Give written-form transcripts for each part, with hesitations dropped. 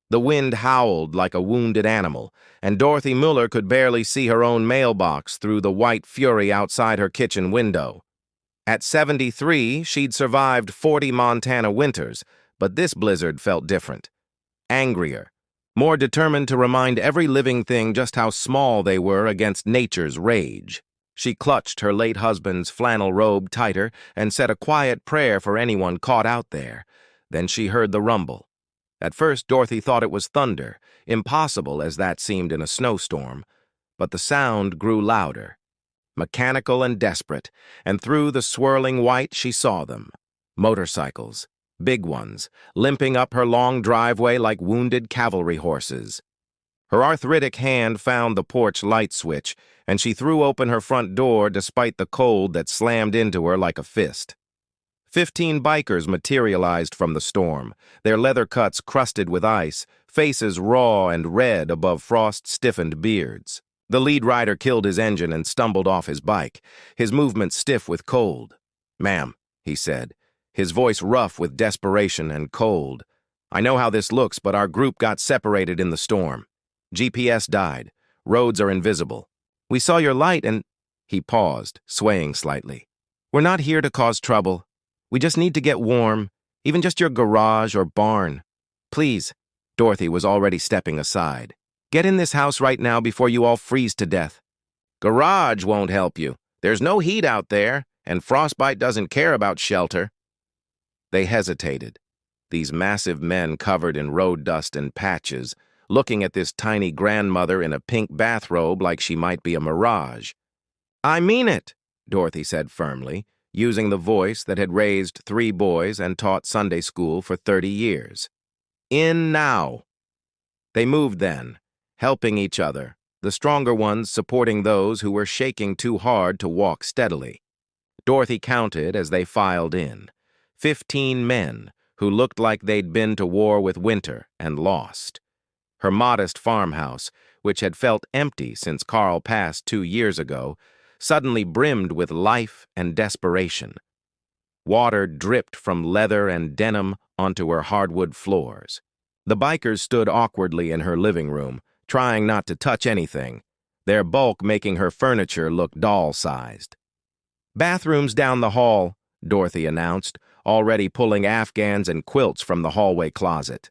The wind howled like a wounded animal, and Dorothy Muller could barely see her own mailbox through the white fury outside her kitchen window. At 73, she'd survived 40 Montana winters, but this blizzard felt different. Angrier, more determined to remind every living thing just how small they were against nature's rage. She clutched her late husband's flannel robe tighter and said a quiet prayer for anyone caught out there. Then she heard the rumble. At first, Dorothy thought it was thunder, impossible as that seemed in a snowstorm. But the sound grew louder, mechanical and desperate, and through the swirling white she saw them. Motorcycles, big ones, limping up her long driveway like wounded cavalry horses. Her arthritic hand found the porch light switch, and she threw open her front door despite the cold that slammed into her like a fist. 15 bikers materialized from the storm, their leather cuts crusted with ice, faces raw and red above frost-stiffened beards. The lead rider killed his engine and stumbled off his bike, his movements stiff with cold. "Ma'am," he said, his voice rough with desperation and cold. "I know how this looks, but our group got separated in the storm. GPS died. Roads are invisible. We saw your light and—" He paused, swaying slightly. "We're not here to cause trouble. We just need to get warm, even just your garage or barn. Please." Dorothy was already stepping aside. "Get in this house right now before you all freeze to death." "Garage won't help you. There's no heat out there, and frostbite doesn't care about shelter." They hesitated, these massive men covered in road dust and patches, looking at this tiny grandmother in a pink bathrobe like she might be a mirage. "I mean it," Dorothy said firmly, using the voice that had raised 3 boys and taught Sunday school for 30 years. "In now." They moved then, helping each other, the stronger ones supporting those who were shaking too hard to walk steadily. Dorothy counted as they filed in. 15 men who looked like they'd been to war with winter and lost. Her modest farmhouse, which had felt empty since Carl passed 2 years ago, suddenly brimmed with life and desperation. Water dripped from leather and denim onto her hardwood floors. The bikers stood awkwardly in her living room, trying not to touch anything, their bulk making her furniture look doll-sized. "Bathrooms down the hall," Dorothy announced, already pulling afghans and quilts from the hallway closet.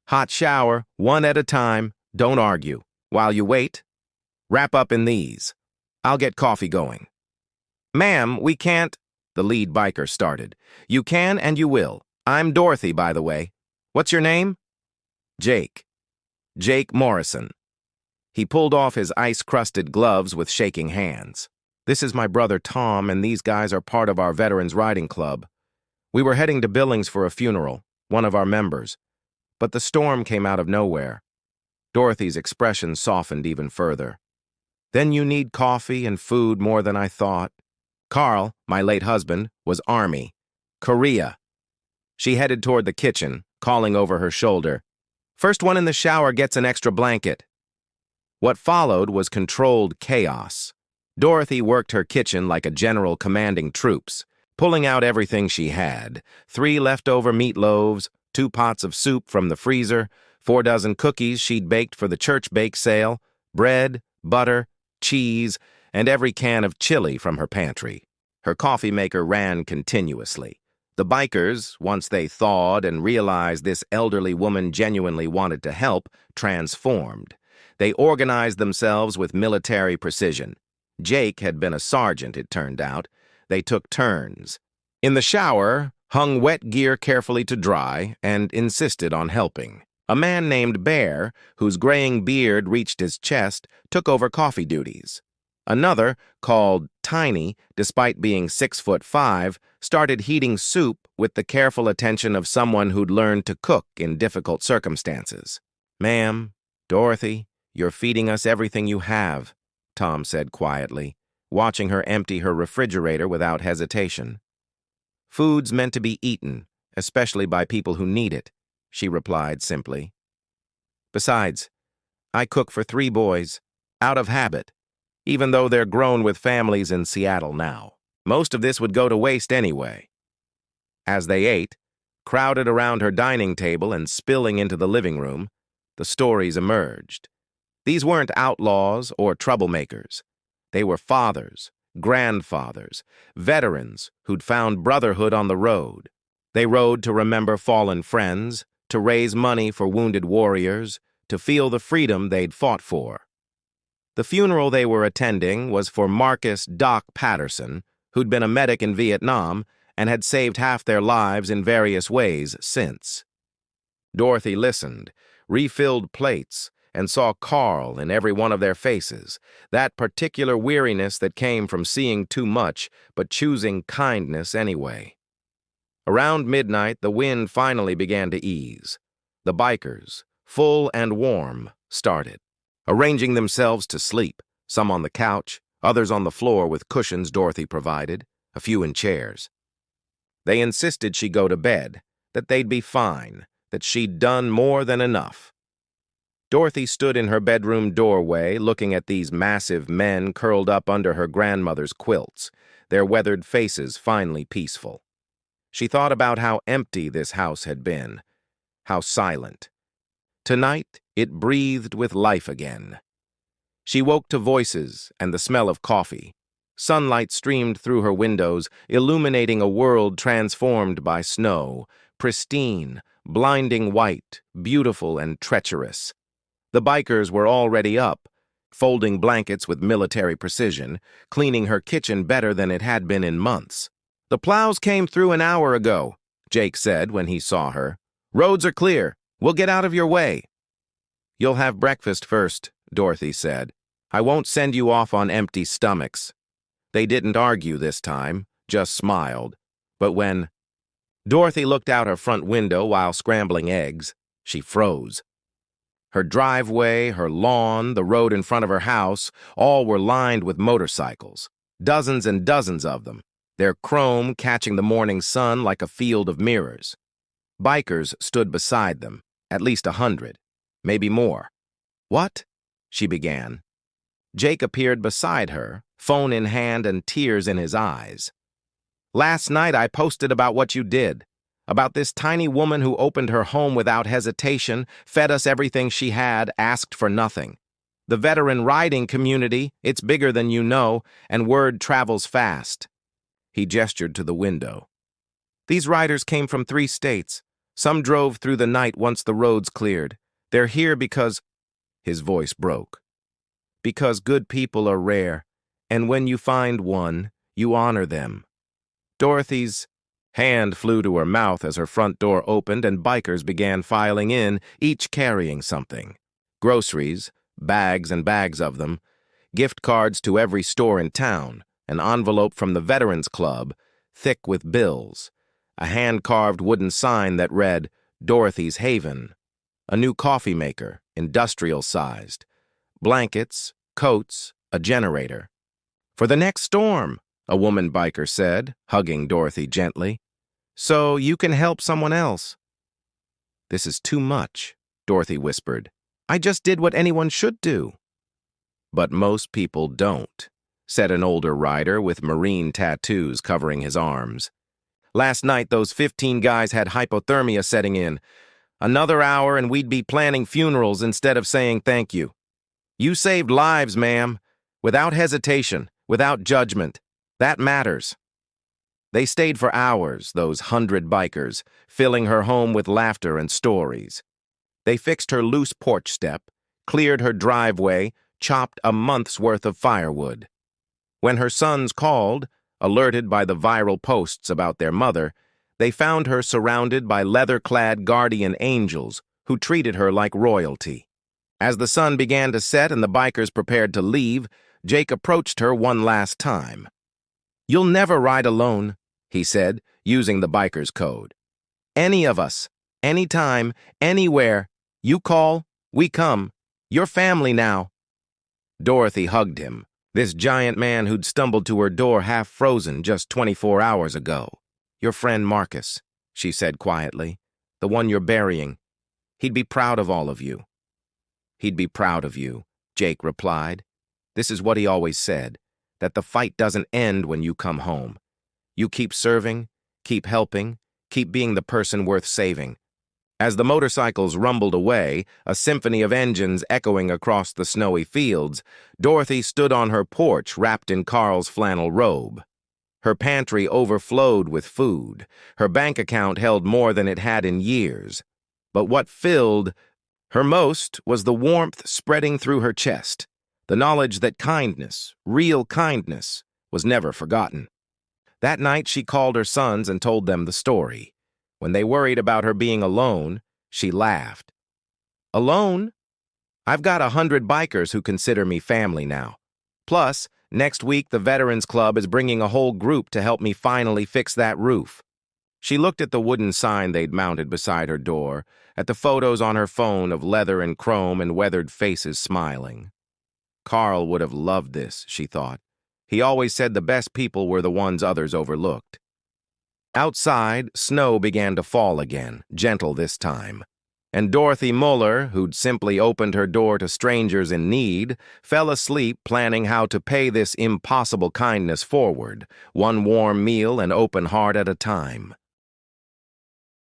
"Hot shower, one at a time, don't argue. While you wait, wrap up in these. I'll get coffee going." "Ma'am, we can't," the lead biker started. "You can and you will. I'm Dorothy, by the way. What's your name?" "Jake. Jake Morrison." He pulled off his ice-crusted gloves with shaking hands. "This is my brother Tom, and these guys are part of our Veterans Riding Club. We were heading to Billings for a funeral, one of our members. But the storm came out of nowhere." Dorothy's expression softened even further. "Then you need coffee and food more than I thought. Carl, my late husband, was Army. Korea." She headed toward the kitchen, calling over her shoulder, "First one in the shower gets an extra blanket." What followed was controlled chaos. Dorothy worked her kitchen like a general commanding troops, pulling out everything she had: 3 leftover meatloaves, 2 pots of soup from the freezer, 4 dozen cookies she'd baked for the church bake sale, bread, butter, cheese, and every can of chili from her pantry. Her coffee maker ran continuously. The bikers, once they thawed and realized this elderly woman genuinely wanted to help, transformed. They organized themselves with military precision. Jake had been a sergeant, it turned out. They took turns. In the shower, hung wet gear carefully to dry, and insisted on helping. A man named Bear, whose graying beard reached his chest, took over coffee duties. Another, called Tiny, despite being 6'5", started heating soup with the careful attention of someone who'd learned to cook in difficult circumstances. "Ma'am, Dorothy, you're feeding us everything you have," Tom said quietly, watching her empty her refrigerator without hesitation. "Food's meant to be eaten, especially by people who need it," she replied simply. "Besides, I cook for 3 boys, out of habit, even though they're grown with families in Seattle now. Most of this would go to waste anyway." As they ate, crowded around her dining table and spilling into the living room, the stories emerged. These weren't outlaws or troublemakers. They were fathers, grandfathers, veterans who'd found brotherhood on the road. They rode to remember fallen friends, to raise money for wounded warriors, to feel the freedom they'd fought for. The funeral they were attending was for Marcus Doc Patterson, who'd been a medic in Vietnam and had saved half their lives in various ways since. Dorothy listened, refilled plates, and saw Carl in every one of their faces, that particular weariness that came from seeing too much but choosing kindness anyway. Around midnight, the wind finally began to ease. The bikers, full and warm, started, arranging themselves to sleep, some on the couch, others on the floor with cushions Dorothy provided, a few in chairs. They insisted she go to bed, that they'd be fine, that she'd done more than enough. Dorothy stood in her bedroom doorway looking at these massive men curled up under her grandmother's quilts, their weathered faces finally peaceful. She thought about how empty this house had been, how silent. Tonight, it breathed with life again. She woke to voices and the smell of coffee. Sunlight streamed through her windows, illuminating a world transformed by snow, pristine, blinding white, beautiful and treacherous. The bikers were already up, folding blankets with military precision, cleaning her kitchen better than it had been in months. "The plows came through an hour ago," Jake said when he saw her. "Roads are clear. We'll get out of your way." "You'll have breakfast first," Dorothy said. "I won't send you off on empty stomachs." They didn't argue this time, just smiled. But when Dorothy looked out her front window while scrambling eggs, she froze. Her driveway, her lawn, the road in front of her house, all were lined with motorcycles, dozens and dozens of them, their chrome catching the morning sun like a field of mirrors. Bikers stood beside them, at least 100, maybe more. "What?" she began. Jake appeared beside her, phone in hand and tears in his eyes. "Last night I posted about what you did. About this tiny woman who opened her home without hesitation, fed us everything she had, asked for nothing. The veteran riding community, it's bigger than you know, and word travels fast." He gestured to the window. "These riders came from 3 states. Some drove through the night once the roads cleared. They're here because—" His voice broke. "Because good people are rare, and when you find one, you honor them." Dorothy's hand flew to her mouth as her front door opened and bikers began filing in, each carrying something. Groceries, bags and bags of them, gift cards to every store in town, an envelope from the Veterans Club, thick with bills, a hand-carved wooden sign that read, "Dorothy's Haven," a new coffee maker, industrial-sized, blankets, coats, a generator. "For the next storm," a woman biker said, hugging Dorothy gently. "So you can help someone else." "This is too much," Dorothy whispered. "I just did what anyone should do." "But most people don't," said an older rider with marine tattoos covering his arms. "Last night, those 15 guys had hypothermia setting in. Another hour and we'd be planning funerals instead of saying thank you. You saved lives, ma'am, without hesitation, without judgment. That matters." They stayed for hours, those 100 bikers, filling her home with laughter and stories. They fixed her loose porch step, cleared her driveway, chopped a month's worth of firewood. When her sons called, alerted by the viral posts about their mother, they found her surrounded by leather-clad guardian angels who treated her like royalty. As the sun began to set and the bikers prepared to leave, Jake approached her one last time. "You'll never ride alone," he said, using the biker's code. "Any of us, anytime, anywhere. You call, we come. You're family now." Dorothy hugged him, this giant man who'd stumbled to her door half-frozen just 24 hours ago. "Your friend Marcus," she said quietly, "the one you're burying. He'd be proud of all of you." "He'd be proud of you," Jake replied. "This is what he always said, that the fight doesn't end when you come home. You keep serving, keep helping, keep being the person worth saving. As the motorcycles rumbled away, a symphony of engines echoing across the snowy fields, Dorothy stood on her porch wrapped in Carl's flannel robe. Her pantry overflowed with food. Her bank account held more than it had in years. But what filled her most was the warmth spreading through her chest, the knowledge that kindness, real kindness, was never forgotten. That night she called her sons and told them the story. When they worried about her being alone, she laughed. Alone? I've got 100 bikers who consider me family now. Plus, next week the Veterans Club is bringing a whole group to help me finally fix that roof. She looked at the wooden sign they'd mounted beside her door, at the photos on her phone of leather and chrome and weathered faces smiling. Carl would have loved this, she thought. He always said the best people were the ones others overlooked. Outside, snow began to fall again, gentle this time. And Dorothy Muller, who'd simply opened her door to strangers in need, fell asleep planning how to pay this impossible kindness forward, one warm meal and open heart at a time.